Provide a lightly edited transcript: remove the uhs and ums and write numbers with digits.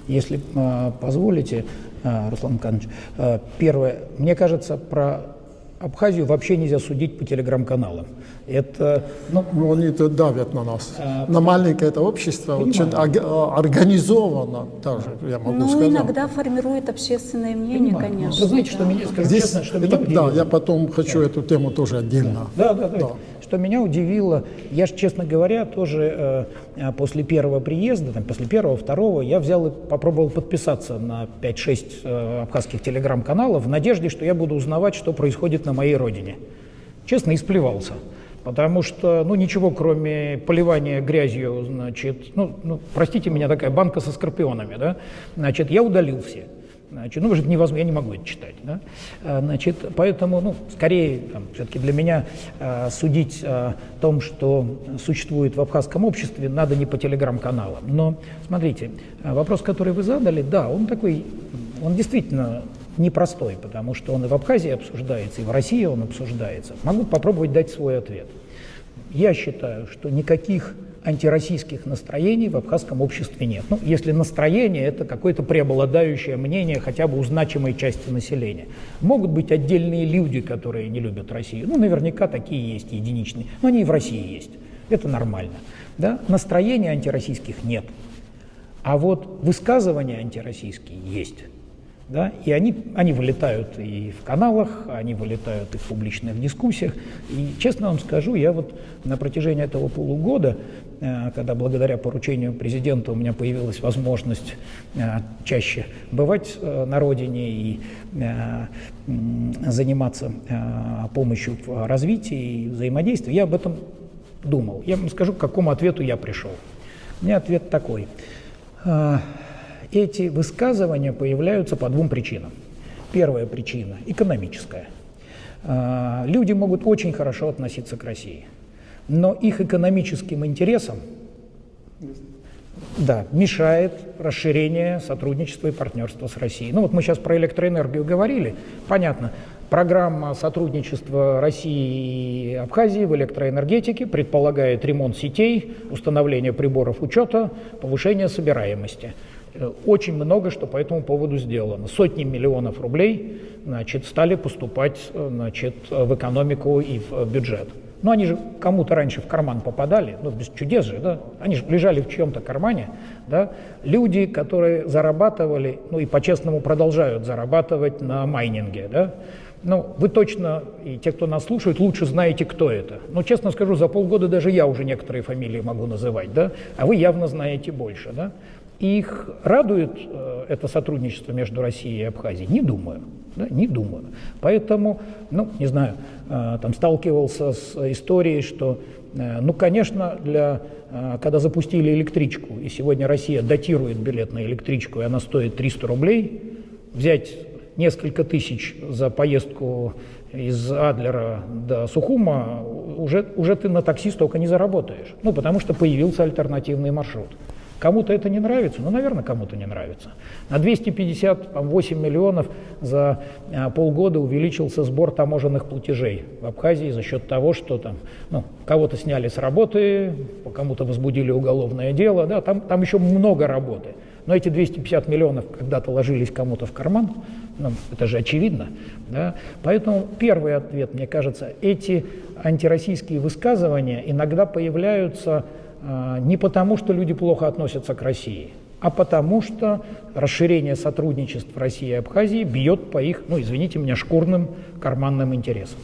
Если позволите, Руслан Николаевич, первое, мне кажется, про Абхазию вообще нельзя судить по телеграм-каналам. Это, они давят на нас. На маленькое это общество очень организовано, даже, я могу сказать. Иногда формирует общественное мнение, конечно. Вы знаете, что меня, скажу честно, что меня удивило. Да, я потом хочу эту тему тоже отдельно. Да. Что меня удивило, я же, честно говоря, тоже после первого приезда, после первого, второго, я взял и попробовал подписаться на 5-6 абхазских телеграм-каналов в надежде, что я буду узнавать, что происходит на моей родине. Честно, исплевался. Потому что, ничего, кроме поливания грязью, простите меня, такая банка со скорпионами, да, я удалил все. Вы же невозможно, я не могу это читать, да? Поэтому, скорее, все-таки для меня судить о том, что существует в абхазском обществе, надо не по телеграм-каналам. Но, смотрите, вопрос, который вы задали, да, он действительно непростой, потому что он и в Абхазии обсуждается, и в России он обсуждается. Могу попробовать дать свой ответ. Я считаю, что никаких антироссийских настроений в абхазском обществе нет. Если настроение – это какое-то преобладающее мнение хотя бы у значимой части населения. Могут быть отдельные люди, которые не любят Россию. Наверняка такие есть, единичные. Но они и в России есть. Это нормально. Да? Настроения антироссийских нет. А вот высказывания антироссийские есть. Да? И они вылетают и в каналах, они вылетают и в публичных дискуссиях. И, честно вам скажу, я на протяжении этого полугода, когда благодаря поручению президента у меня появилась возможность чаще бывать на родине и заниматься помощью в развитии и взаимодействии, я об этом думал. Я вам скажу, к какому ответу я пришел. У меня ответ такой. Эти высказывания появляются по двум причинам. Первая причина – экономическая. Люди могут очень хорошо относиться к России, но их экономическим интересам мешает расширение сотрудничества и партнерства с Россией. Мы сейчас про электроэнергию говорили, понятно. Программа сотрудничества России и Абхазии в электроэнергетике предполагает ремонт сетей, установление приборов учета, повышение собираемости. Очень много что по этому поводу сделано. Сотни миллионов рублей стали поступать в экономику и в бюджет. Они же кому-то раньше в карман попадали, без чудес же, да? Они же лежали в чьем-то кармане. Да? Люди, которые зарабатывали, и по-честному продолжают зарабатывать на майнинге, да? Вы точно, и те, кто нас слушает, лучше знаете, кто это. Честно скажу, за полгода даже я уже некоторые фамилии могу называть, да? А вы явно знаете больше, да? Их радует это сотрудничество между Россией и Абхазией? Не думаю. Да, не думаю. Поэтому, не знаю, сталкивался с историей, что, конечно, когда запустили электричку, и сегодня Россия датирует билет на электричку, и она стоит 300 рублей, взять несколько тысяч за поездку из Адлера до Сухума, уже ты на такси столько не заработаешь. Потому что появился альтернативный маршрут. Кому-то это не нравится? Наверное, кому-то не нравится. На 258 миллионов за полгода увеличился сбор таможенных платежей в Абхазии за счет того, что кого-то сняли с работы, кому-то возбудили уголовное дело. Да, там еще много работы. Но эти 250 миллионов когда-то ложились кому-то в карман, это же очевидно. Да? Поэтому первый ответ, мне кажется, эти антироссийские высказывания иногда появляются не потому, что люди плохо относятся к России, а потому что расширение сотрудничества России и Абхазии бьет по их, извините меня, шкурным карманным интересам.